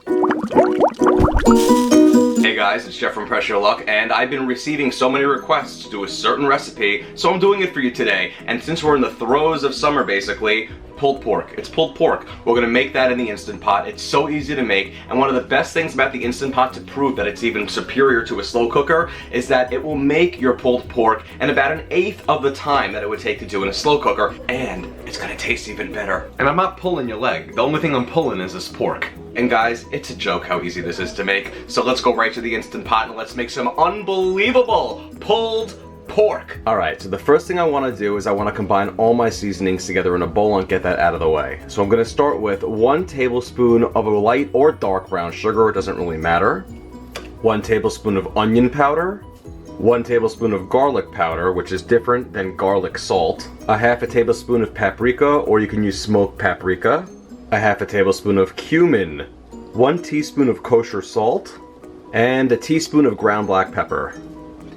Hey guys, it's Jeff from Pressure Luck, and I've been receiving so many requests to do a certain recipe, so I'm doing it for you today. And since we're in the throes of summer basically, pulled pork. It's pulled pork. We're gonna make that in the Instant Pot. It's so easy to make, and one of the best things about the Instant Pot to prove that it's even superior to a slow cooker is that it will make your pulled pork in about 1/8 of the time that it would take to do in a slow cooker, and it's gonna taste even better. And I'm not pulling your leg. The only thing I'm pulling is this pork. And guys, it's a joke how easy this is to make, so let's go right to the Instant Pot and let's make some unbelievable pulled pork. Alright, so the first thing I want to do is I want to combine all my seasonings together in a bowl and get that out of the way. So I'm going to start with 1 tablespoon of a light or dark brown sugar, it doesn't really matter. 1 tablespoon of onion powder. 1 tablespoon of garlic powder, which is different than garlic salt. 1/2 tablespoon of paprika, or you can use smoked paprika. 1/2 tablespoon of cumin. 1 teaspoon of kosher salt. And 1 teaspoon of ground black pepper.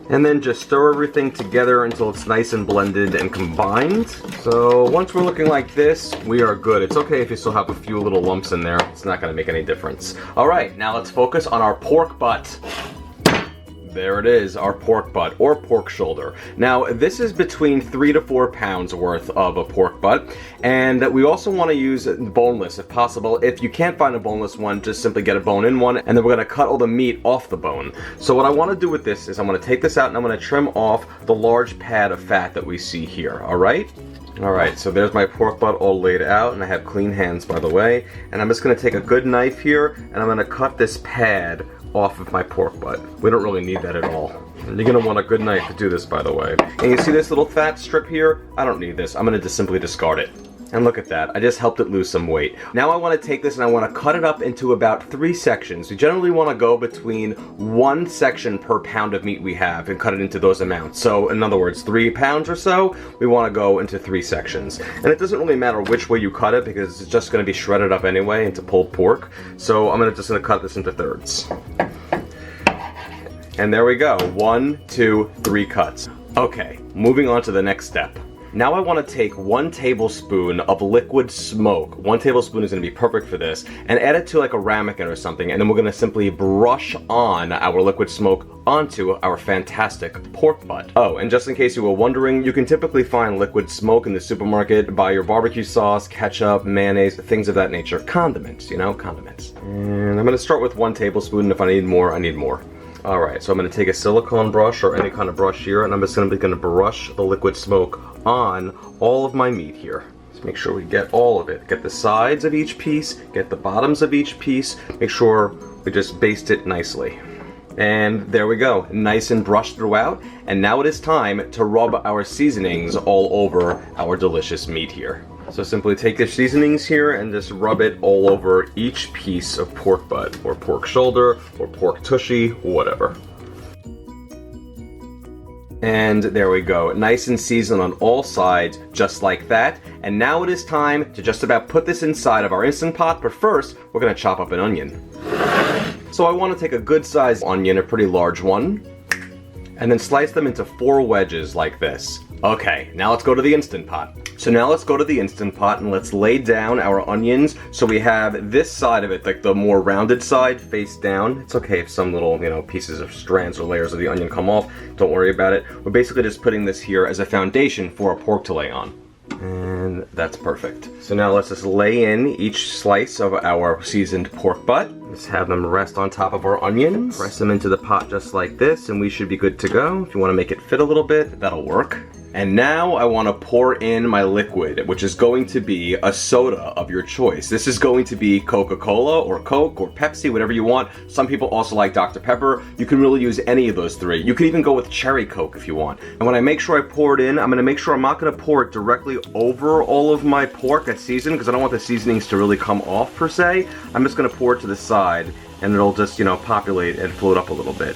And then just stir everything together until it's nice and blended and combined. So once we're looking like this, we are good. It's okay if you still have a few little lumps in there. It's not going to make any difference. Alright, now let's focus on our pork butt. There it is, our pork butt, or pork shoulder. Now, this is between 3 to 4 pounds worth of a pork butt, and we also want to use boneless if possible. If you can't find a boneless one, just simply get a bone-in one, and then we're going to cut all the meat off the bone. So what I want to do with this is I'm going to take this out and I'm going to trim off the large pad of fat that we see here, alright? Alright, so there's my pork butt all laid out, and I have clean hands, by the way, and I'm just going to take a good knife here, and I'm going to cut this pad off of my pork butt. We don't really need that at all. And you're gonna want a good knife to do this, by the way. And you see this little fat strip here? I don't need this. I'm gonna just simply discard it. And look at that, I just helped it lose some weight. Now I want to take this and I want to cut it up into about 3 sections. We generally want to go between 1 section per pound of meat we have and cut it into those amounts. So in other words, 3 pounds or so, we want to go into 3 sections. And it doesn't really matter which way you cut it because it's just going to be shredded up anyway into pulled pork. So I'm just going to cut this into thirds. And there we go, 1, 2, 3 cuts. Okay, moving on to the next step. Now I want to take 1 tablespoon of liquid smoke, 1 tablespoon is going to be perfect for this, and add it to like a ramekin or something, and then we're going to simply brush on our liquid smoke onto our fantastic pork butt. Oh, and just in case you were wondering, you can typically find liquid smoke in the supermarket, buy your barbecue sauce, ketchup, mayonnaise, things of that nature. Condiments, you know, condiments. And I'm going to start with 1 tablespoon, if I need more, I need more. Alright, so I'm going to take a silicone brush or any kind of brush here, and I'm just going to brush the liquid smoke on all of my meat here. Just make sure we get all of it. Get the sides of each piece, get the bottoms of each piece, make sure we just baste it nicely. And there we go, nice and brushed throughout, and now it is time to rub our seasonings all over our delicious meat here. So simply take the seasonings here and just rub it all over each piece of pork butt, or pork shoulder, or pork tushy, whatever. And there we go, nice and seasoned on all sides, just like that. And now it is time to just about put this inside of our Instant Pot, but first, we're gonna chop up an onion. So I want to take a good sized onion, a pretty large one, and then slice them into 4 wedges like this. Okay, now let's go to the Instant Pot. So now let's go to the Instant Pot and let's lay down our onions so we have this side of it, like the more rounded side, face down. It's okay if some little, pieces of strands or layers of the onion come off. Don't worry about it. We're basically just putting this here as a foundation for our pork to lay on. And that's perfect. So now let's just lay in each slice of our seasoned pork butt. Just have them rest on top of our onions. Press them into the pot just like this and we should be good to go. If you want to make it fit a little bit, that'll work. And now I want to pour in my liquid, which is going to be a soda of your choice. This is going to be Coca-Cola or Coke or Pepsi, whatever you want. Some people also like Dr. Pepper. You can really use any of those 3. You can even go with cherry Coke if you want. And when I make sure I pour it in, I'm going to make sure I'm not going to pour it directly over all of my pork that's seasoned because I don't want the seasonings to really come off per se. I'm just going to pour it to the side and it'll just, populate and float up a little bit.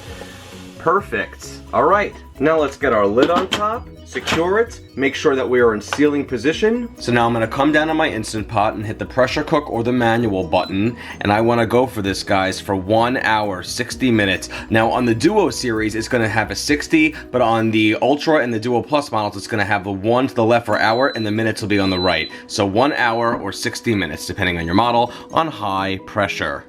Perfect. Alright, now let's get our lid on top, secure it, make sure that we are in sealing position. So now I'm going to come down on my Instant Pot and hit the pressure cook or the manual button, and I want to go for this, guys, for 1 hour, 60 minutes. Now on the Duo series, it's going to have a 60, but on the Ultra and the Duo Plus models, it's going to have the 1 to the left for hour, and the minutes will be on the right. So 1 hour or 60 minutes, depending on your model, on high pressure.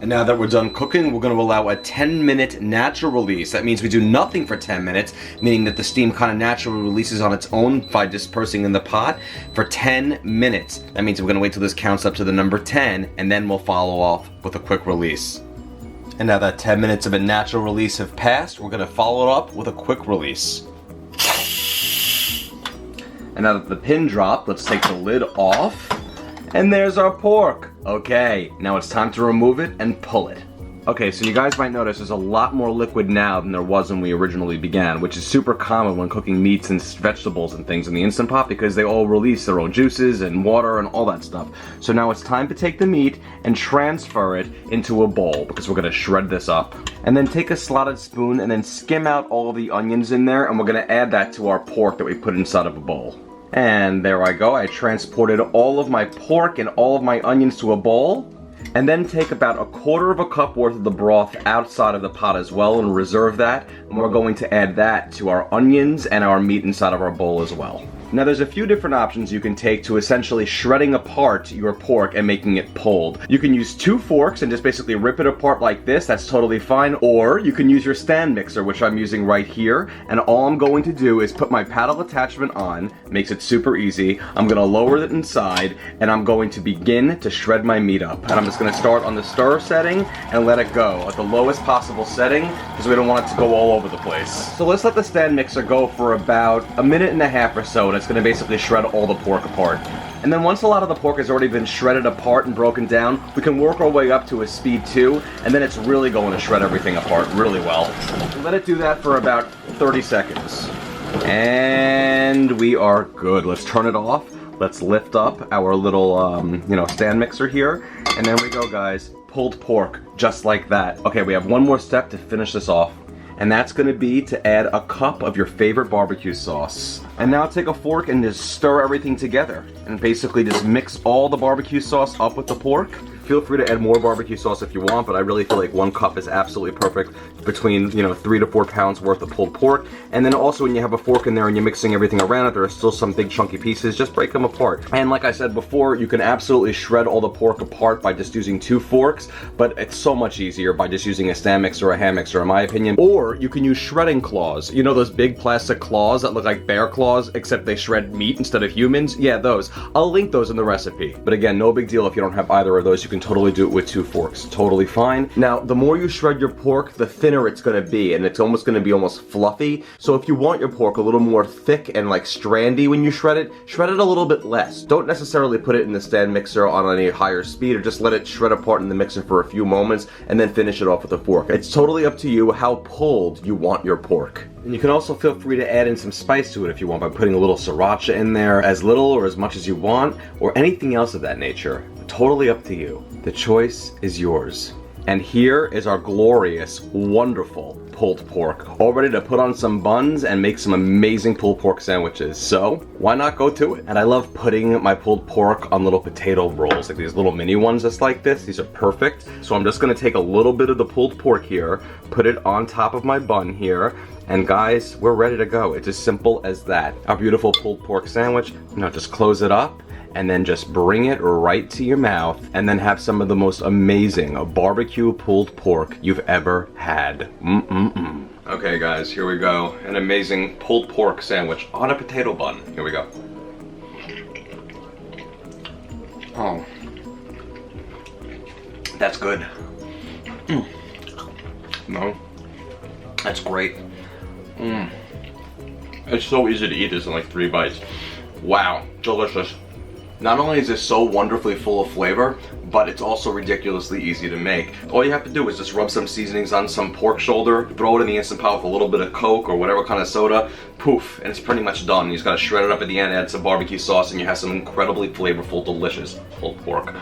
And now that we're done cooking, we're going to allow a 10-minute natural release. That means we do nothing for 10 minutes, meaning that the steam kind of naturally releases on its own by dispersing in the pot for 10 minutes. That means we're going to wait till this counts up to the number 10, and then we'll follow off with a quick release. And now that 10 minutes of a natural release have passed, we're going to follow it up with a quick release. And now that the pin dropped, let's take the lid off. And there's our pork. Okay, now it's time to remove it and pull it. Okay, so you guys might notice there's a lot more liquid now than there was when we originally began, which is super common when cooking meats and vegetables and things in the Instant Pot because they all release their own juices and water and all that stuff. So now it's time to take the meat and transfer it into a bowl because we're gonna shred this up. And then take a slotted spoon and then skim out all of the onions in there, and we're gonna add that to our pork that we put inside of a bowl. And there I go, I transported all of my pork and all of my onions to a bowl. And then take about 1/4 cup worth of the broth outside of the pot as well and reserve that. And we're going to add that to our onions and our meat inside of our bowl as well. Now there's a few different options you can take to essentially shredding apart your pork and making it pulled. You can use 2 forks and just basically rip it apart like this, that's totally fine. Or you can use your stand mixer, which I'm using right here. And all I'm going to do is put my paddle attachment on, makes it super easy. I'm gonna lower it inside and I'm going to begin to shred my meat up. And I'm just gonna start on the stir setting and let it go at the lowest possible setting because we don't want it to go all over the place. So let's let the stand mixer go for about 1.5 minutes or so. And it's going to basically shred all the pork apart. And then once a lot of the pork has already been shredded apart and broken down, we can work our way up to a speed 2, and then it's really going to shred everything apart really well. Let it do that for about 30 seconds. And we are good. Let's turn it off. Let's lift up our little, stand mixer here. And there we go, guys. Pulled pork, just like that. Okay, we have one more step to finish this off. And that's going to be to add a cup of your favorite barbecue sauce. And now take a fork and just stir everything together. And basically just mix all the barbecue sauce up with the pork. Feel free to add more barbecue sauce if you want, but I really feel like 1 cup is absolutely perfect between, 3 to 4 pounds worth of pulled pork. And then also when you have a fork in there and you're mixing everything around it, there are still some big chunky pieces, just break them apart. And like I said before, you can absolutely shred all the pork apart by just using 2 forks, but it's so much easier by just using a stand mixer or a hand mixer in my opinion. Or you can use shredding claws. You know those big plastic claws that look like bear claws, except they shred meat instead of humans? Yeah, those. I'll link those in the recipe. But again, no big deal if you don't have either of those. You can totally do it with 2 forks. Totally fine. Now, the more you shred your pork, the thinner it's gonna be, and it's almost gonna be almost fluffy. So if you want your pork a little more thick and like strandy when you shred it a little bit less. Don't necessarily put it in the stand mixer on any higher speed, or just let it shred apart in the mixer for a few moments and then finish it off with a fork. It's totally up to you how pulled you want your pork. And you can also feel free to add in some spice to it if you want by putting a little sriracha in there, as little or as much as you want, or anything else of that nature. Totally up to you. The choice is yours. And here is our glorious, wonderful pulled pork, all ready to put on some buns and make some amazing pulled pork sandwiches. So why not go to it? And I love putting my pulled pork on little potato rolls, like these little mini ones just like this. These are perfect. So I'm just gonna take a little bit of the pulled pork here, put it on top of my bun here, and guys, we're ready to go. It's as simple as that. Our beautiful pulled pork sandwich. Now just close it up and then just bring it right to your mouth and then have some of the most amazing barbecue pulled pork you've ever had. Okay guys, here we go. An amazing pulled pork sandwich on a potato bun. Here we go. Oh, that's good. No, that's great. It's so easy to eat this in like 3 bites. Wow, delicious. Not only is this so wonderfully full of flavor, but it's also ridiculously easy to make. All you have to do is just rub some seasonings on some pork shoulder, throw it in the Instant Pot with a little bit of Coke or whatever kind of soda, poof, and it's pretty much done. You just gotta shred it up at the end, add some barbecue sauce, and you have some incredibly flavorful, delicious pulled pork.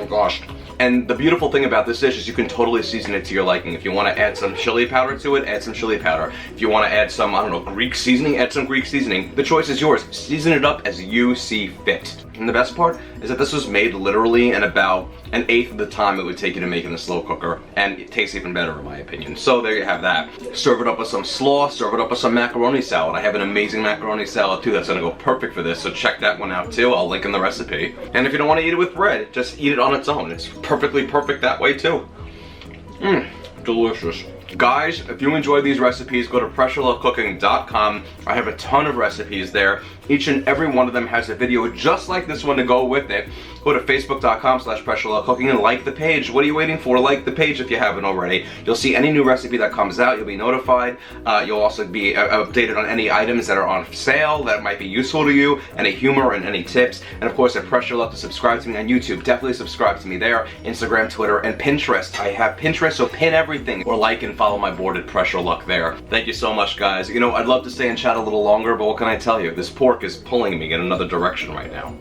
Gosh. And the beautiful thing about this dish is you can totally season it to your liking. If you want to add some chili powder to it, add some chili powder. If you want to add some, I don't know, Greek seasoning, add some Greek seasoning. The choice is yours. Season it up as you see fit. And the best part is that this was made literally in about 1/8 of the time it would take you to make in a slow cooker, and it tastes even better in my opinion. So there you have that. Serve it up with some slaw, serve it up with some macaroni salad. I have an amazing macaroni salad too that's gonna go perfect for this, so check that one out too. I'll link in the recipe. And if you don't want to eat it with bread, just eat it on its own. It's perfectly perfect that way too. Delicious. Guys, if you enjoy these recipes, go to pressurelockcooking.com. I have a ton of recipes there. Each and every one of them has a video just like this one to go with it. Go to facebook.com/pressurelockcooking and like the page. What are you waiting for? Like the page if you haven't already. You'll see any new recipe that comes out. You'll be notified. You'll also be updated on any items that are on sale that might be useful to you, any humor and any tips. And of course, at Pressure Luck to subscribe to me on YouTube. Definitely subscribe to me there. Instagram, Twitter, and Pinterest. I have Pinterest, so pin everything. Or like and follow my board at Pressure Luck there. Thank you so much, guys. You know, I'd love to stay and chat a little longer, but what can I tell you? This pork is pulling me in another direction right now.